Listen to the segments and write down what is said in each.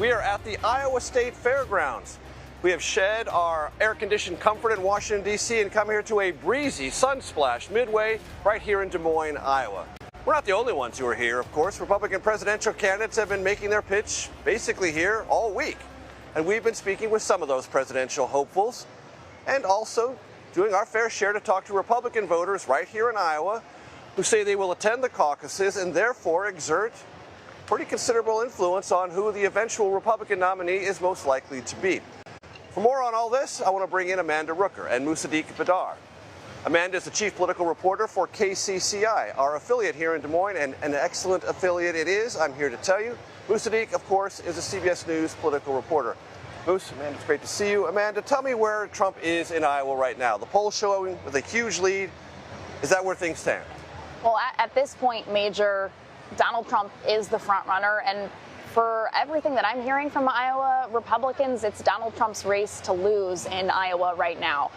We are at the Iowa State Fairgrounds. We have shed our air-conditioned comfort in Washington, D.C. and come here to a breezy, sun-splashed Midway right here in Des Moines, Iowa. We're not the only ones who are here, of course. Republican presidential candidates have been making their pitch basically here all week. And we've been speaking with some of those presidential hopefuls and also doing our fair share to talk to Republican voters right here in Iowa who say they will attend the caucuses and therefore exert pretty considerable influence on who the eventual Republican nominee is most likely to be. For more on all this, I want to bring in Amanda Rooker and Musadiq Bidar. Amanda is the chief political reporter for KCCI, our affiliate here in Des Moines, and an excellent affiliate it is, I'm here to tell you. Musadiq, of course, is a CBS News political reporter. Moose, Amanda, it's great to see you. Amanda, tell me where Trump is in Iowa right now. The poll's showing with a huge lead. Is that where things stand? Well, at this point, Major, Donald Trump is the front runner, and for everything that I'm hearing from Iowa Republicans, it's Donald Trump's race to lose in Iowa right now.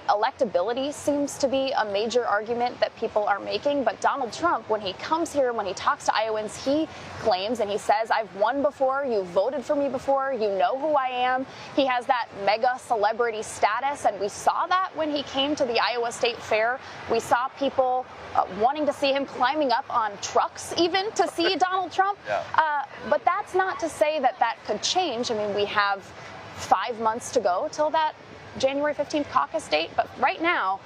Electability seems to be a major argument that people are making, but Donald Trump, when he comes here and when he talks to Iowans, he claims and he says, I've won before, you voted for me before, you know who I am. He has that mega celebrity status, and we saw that when he came to the Iowa State Fair. We saw people wanting to see him climbing up on trucks even to see Donald Trump. Yeah. But that's not to say that that could change. I mean, we have 5 months to go till that January 15th caucus date, but right now,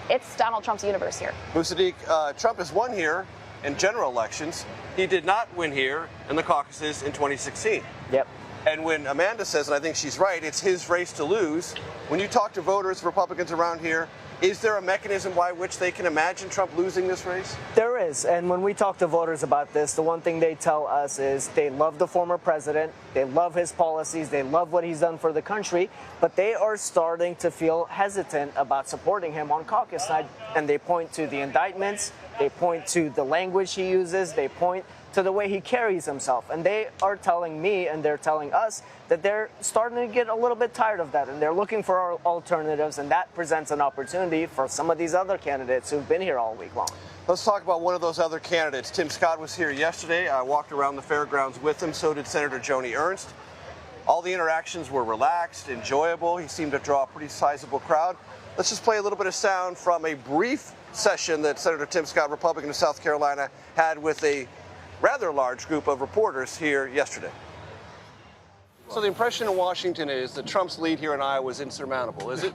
it's Donald Trump's universe here. Musadiq, Trump has won here in general elections. He did not win here in the caucuses in 2016. Yep. And when Amanda says, and I think she's right, it's his race to lose, when you talk to voters, Republicans around here, is there a mechanism by which they can imagine Trump losing this race? There is, and when we talk to voters about this, the one thing they tell us is they love the former president, they love his policies, they love what he's done for the country, but they are starting to feel hesitant about supporting him on caucus night, and they point to the indictments, they point to the language he uses, they point to the way he carries himself. And they are telling me and they're telling us that they're starting to get a little bit tired of that and they're looking for alternatives, and that presents an opportunity for some of these other candidates who've been here all week long. Let's talk about one of those other candidates. Tim Scott was here yesterday. I walked around the fairgrounds with him. So did Senator Joni Ernst. All the interactions were relaxed, enjoyable. He seemed to draw a pretty sizable crowd. Let's just play a little bit of sound from a brief session that Senator Tim Scott, Republican of South Carolina, had with a rather large group of reporters here yesterday. So the impression in Washington is that Trump's lead here in Iowa is insurmountable, is it?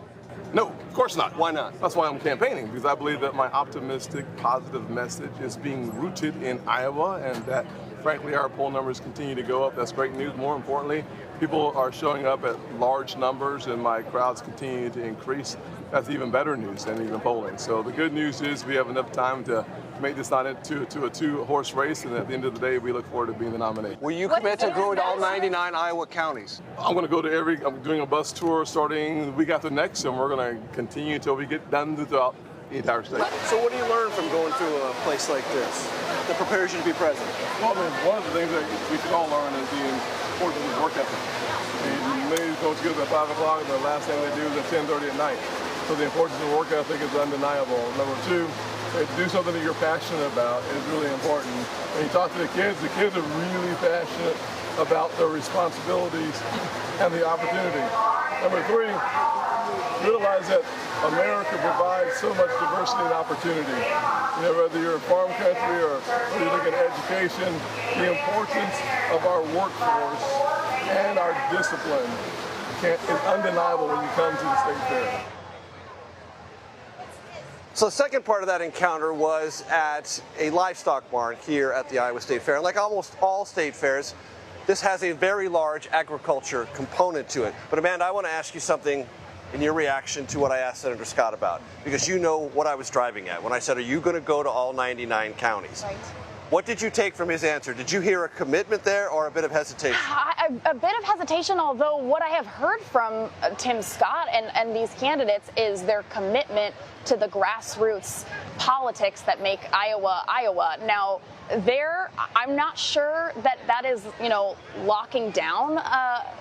No, of course not. Why not? That's why I'm campaigning, because I believe that my optimistic, positive message is being rooted in Iowa, and that, frankly, our poll numbers continue to go up. That's great news. More importantly, people are showing up at large numbers, and my crowds continue to increase. That's even better news than even polling. So the good news is we have enough time to make this not into a two-horse race, and at the end of the day, we look forward to being the nominee. Will you commit to going to all 99 Iowa counties? I'm going to go to I'm doing a bus tour starting the week after next, and we're going to continue until we get done throughout the entire state. So what do you learn from going to a place like this that prepares you to be president? Well, I mean, one of the things that we should all learn is the importance of work ethic. Many folks get up at 5 o'clock, and the last thing they do is at 10:30 at night. So the importance of work ethic is undeniable. Number two, to do something that you're passionate about is really important. When you talk to the kids are really passionate about their responsibilities and the opportunity. Number three, realize that America provides so much diversity and opportunity. You know, whether you're a farm country or whether you look at education, the importance of our workforce and our discipline is undeniable when you come to the state fair. So the second part of that encounter was at a livestock barn here at the Iowa State Fair. And like almost all state fairs, this has a very large agriculture component to it. But Amanda, I want to ask you something in your reaction to what I asked Senator Scott about, because you know what I was driving at when I said, are you going to go to all 99 counties? Right. What did you take from his answer? Did you hear a commitment there or a bit of hesitation? A bit of hesitation, although what I have heard from Tim Scott and these candidates is their commitment to the grassroots politics that make Iowa, Iowa. Now, I'm not sure that is, locking down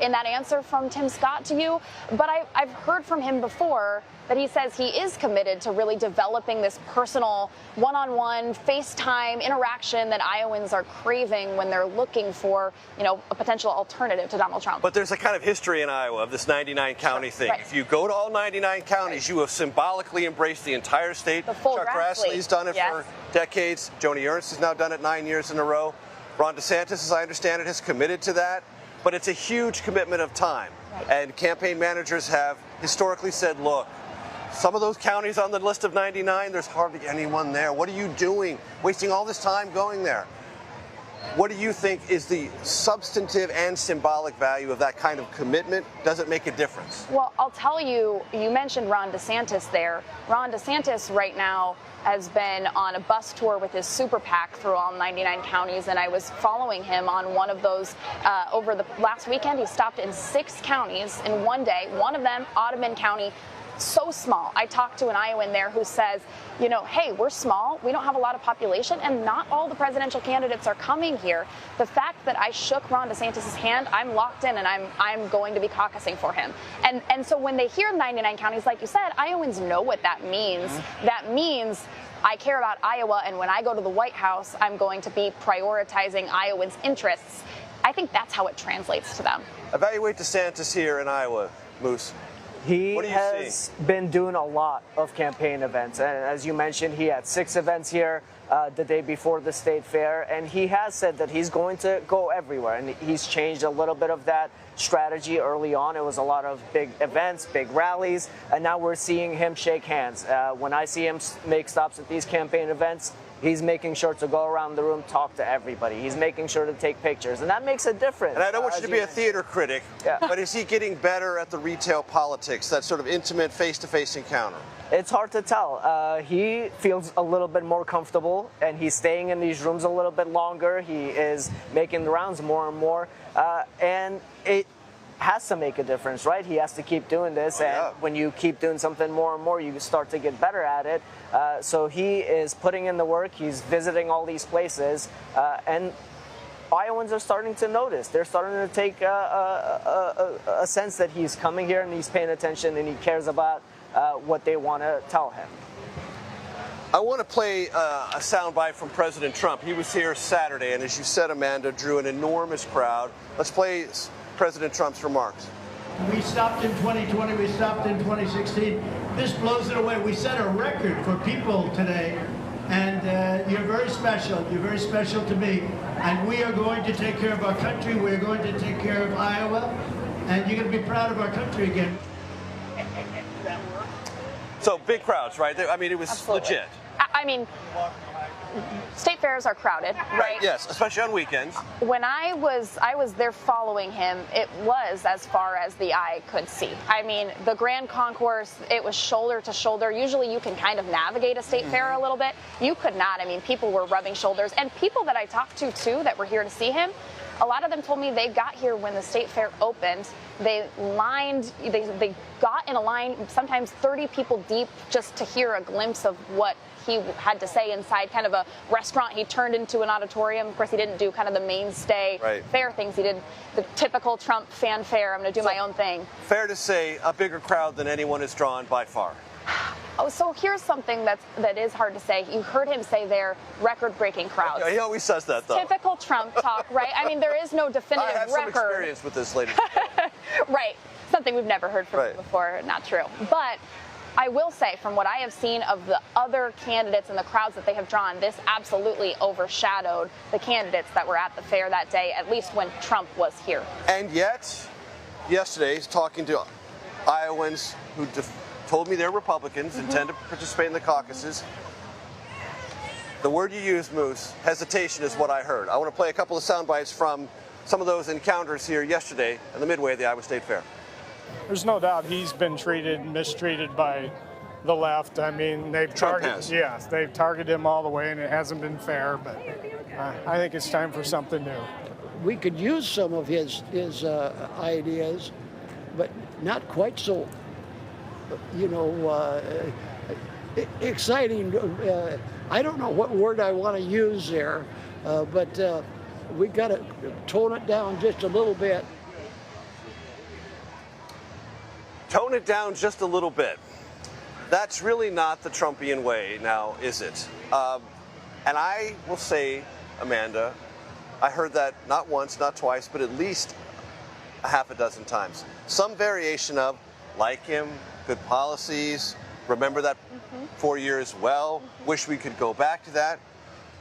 in that answer from Tim Scott to you, but I've heard from him before that he says he is committed to really developing this personal one-on-one FaceTime interaction that Iowans are craving when they're looking for, a potential alternative to Donald Trump. But there's a kind of history in Iowa of this 99 county thing. Right. If you go to all 99 counties, you have symbolically embraced the entire state. The full Chuck Grassley's done it for decades. Joni Ernst has now done it 9 years in a row. Ron DeSantis, as I understand it, has committed to that. But it's a huge commitment of time. Right. And campaign managers have historically said, look, some of those counties on the list of 99, there's hardly anyone there. What are you doing, wasting all this time going there? What do you think is the substantive and symbolic value of that kind of commitment? Does it make a difference? Well, I'll tell you, you mentioned Ron DeSantis there. Ron DeSantis right now has been on a bus tour with his super PAC through all 99 counties, and I was following him on one of those over the last weekend. He stopped in 6 counties in one day, one of them, Ottoman County. So small. I talked to an Iowan there who says, hey, we're small, we don't have a lot of population, and not all the presidential candidates are coming here. The fact that I shook Ron DeSantis' hand, I'm locked in, and I'm going to be caucusing for him. And so when they hear 99 counties, like you said, Iowans know what that means. Mm-hmm. That means I care about Iowa, and when I go to the White House, I'm going to be prioritizing Iowans' interests. I think that's how it translates to them. Evaluate DeSantis here in Iowa, Moose. He has been doing a lot of campaign events. And as you mentioned, he had 6 events here the day before the state fair. And he has said that he's going to go everywhere. And he's changed a little bit of that strategy early on. It was a lot of big events, big rallies. And now we're seeing him shake hands. When I see him make stops at these campaign events, he's making sure to go around the room, talk to everybody. He's making sure to take pictures, and that makes a difference. And I don't want you to be a theater critic, but is he getting better at the retail politics, that sort of intimate face-to-face encounter? It's hard to tell. He feels a little bit more comfortable, and he's staying in these rooms a little bit longer. He is making the rounds more and more, and it has to make a difference, right? He has to keep doing this, and when you keep doing something more and more, you start to get better at it. So he is putting in the work. He's visiting all these places, and Iowans are starting to notice. They're starting to take a sense that he's coming here and he's paying attention and he cares about what they want to tell him. I want to play a soundbite from President Trump. He was here Saturday, and as you said, Amanda, drew an enormous crowd. Let's play President Trump's remarks. We stopped in 2020, we stopped in 2016. This blows it away. We set a record for people today, and you're very special. You're very special to me. And we are going to take care of our country. We're going to take care of Iowa, and you're going to be proud of our country again. So big crowds, right? I mean, it was Absolutely. Legit. I mean, state fairs are crowded, right? Yes, especially on weekends. When I was there following him, it was as far as the eye could see. I mean, the Grand Concourse, it was shoulder to shoulder. Usually you can kind of navigate a state fair a little bit. You could not. I mean, people were rubbing shoulders. And people that I talked to, too, that were here to see him, a lot of them told me they got here when the state fair opened. They got in a line, sometimes 30 people deep, just to hear a glimpse of what he had to say inside kind of a restaurant he turned into an auditorium. Of course, he didn't do kind of the mainstay fair things. He did the typical Trump fanfare. I'm going to do my own thing. Fair to say a bigger crowd than anyone has drawn by far. Oh, so here's something that is hard to say. You heard him say there, record-breaking crowds. He always says that, though. Typical Trump talk, right? I mean, there is no definitive record. I have some experience with this lady. Right. Something we've never heard from him before. Not true. But I will say, from what I have seen of the other candidates and the crowds that they have drawn, this absolutely overshadowed the candidates that were at the fair that day, at least when Trump was here. And yet, yesterday, talking to Iowans who told me they're Republicans, intend to participate in the caucuses, the word you used, Moose, hesitation is what I heard. I want to play a couple of sound bites from some of those encounters here yesterday in the midway of the Iowa State Fair. There's no doubt he's been mistreated by the left. I mean, they've targeted him all the way, and it hasn't been fair. But I think it's time for something new. We could use some of his ideas, but not quite so. exciting. I don't know what word I want to use there, but we got to tone it down just a little bit. Tone it down just a little bit. That's really not the Trumpian way now, is it? And I will say, Amanda, I heard that not once, not twice, but at least a half a dozen times. Some variation of, like him, good policies, remember that 4 years well, wish we could go back to that,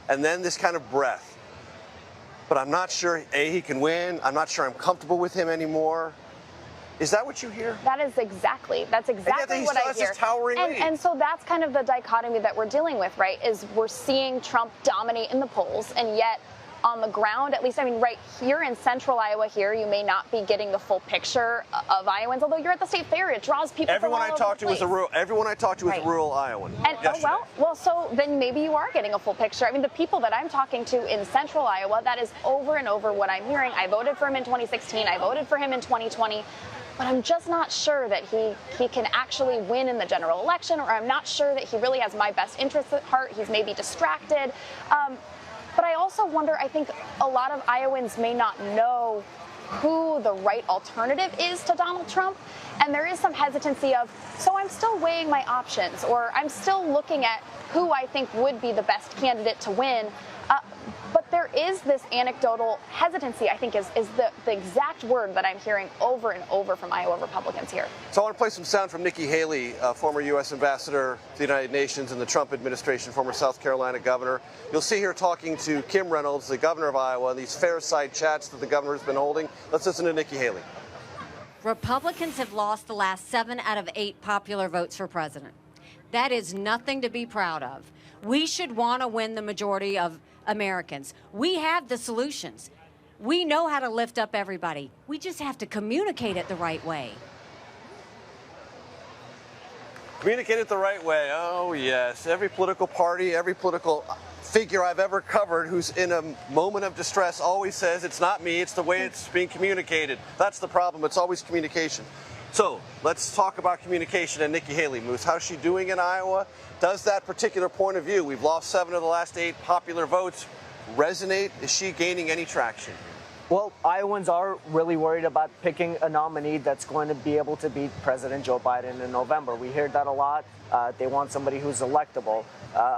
and then this kind of breath. But I'm not sure, A, he can win, I'm not sure I'm comfortable with him anymore. Is that what you hear? That's exactly what I hear. Towering lead. And so that's kind of the dichotomy that we're dealing with, right? Is we're seeing Trump dominate in the polls, and yet on the ground, at least, I mean, right here in central Iowa here, you may not be getting the full picture of Iowans, although you're at the state fair, it draws people Everyone from all I talked to over was the place. everyone I talked to was a rural Iowan. And well, so then maybe you are getting a full picture. I mean, the people that I'm talking to in central Iowa, that is over and over what I'm hearing. I voted for him in 2016. I voted for him in 2020. But I'm just not sure that he can actually win in the general election, or I'm not sure that he really has my best interests at heart. He's maybe distracted. But I also wonder, I think a lot of Iowans may not know who the right alternative is to Donald Trump. And there is some hesitancy of, so I'm still weighing my options, or I'm still looking at who I think would be the best candidate to win. But there is this anecdotal hesitancy, I think is the exact word that I'm hearing over and over from Iowa Republicans here. So I want to play some sound from Nikki Haley, former U.S. ambassador to the United Nations in the Trump administration, former South Carolina governor. You'll see her talking to Kim Reynolds, the governor of Iowa, these fair-side chats that the governor's been holding. Let's listen to Nikki Haley. Republicans have lost the last 7 out of 8 popular votes for president. That is nothing to be proud of. We should want to win the majority of Americans. We have the solutions. We know how to lift up everybody. We just have to communicate it the right way. Communicate it the right way. Oh, yes. Every political party, every political figure I've ever covered who's in a moment of distress always says, it's not me, it's the way it's being communicated. That's the problem. It's always communication. So let's talk about communication and Nikki Haley. Moose, how's she doing in Iowa? Does that particular point of view, we've lost 7 of the last 8 popular votes, resonate? Is she gaining any traction? Well, Iowans are really worried about picking a nominee that's going to be able to beat President Joe Biden in November. We hear that a lot. They want somebody who's electable.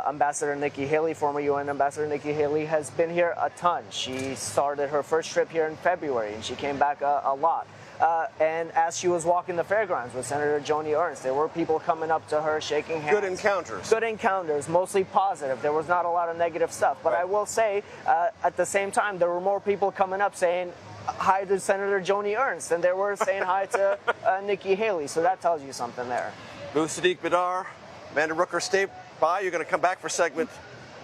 Ambassador Nikki Haley, former UN Ambassador Nikki Haley, has been here a ton. She started her first trip here in February, and she came back a lot. And as she was walking the fairgrounds with Senator Joni Ernst, there were people coming up to her, shaking hands. Good encounters. Good encounters, mostly positive. There was not a lot of negative stuff. But I will say, at the same time, there were more people coming up saying hi to Senator Joni Ernst than there were saying hi to Nikki Haley. So that tells you something there. Musadiq Bidar, Amanda Rooker, stay by. You're going to come back for segment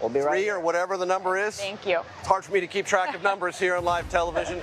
We'll be 3 right or whatever the number is. Thank you. It's hard for me to keep track of numbers here on live television.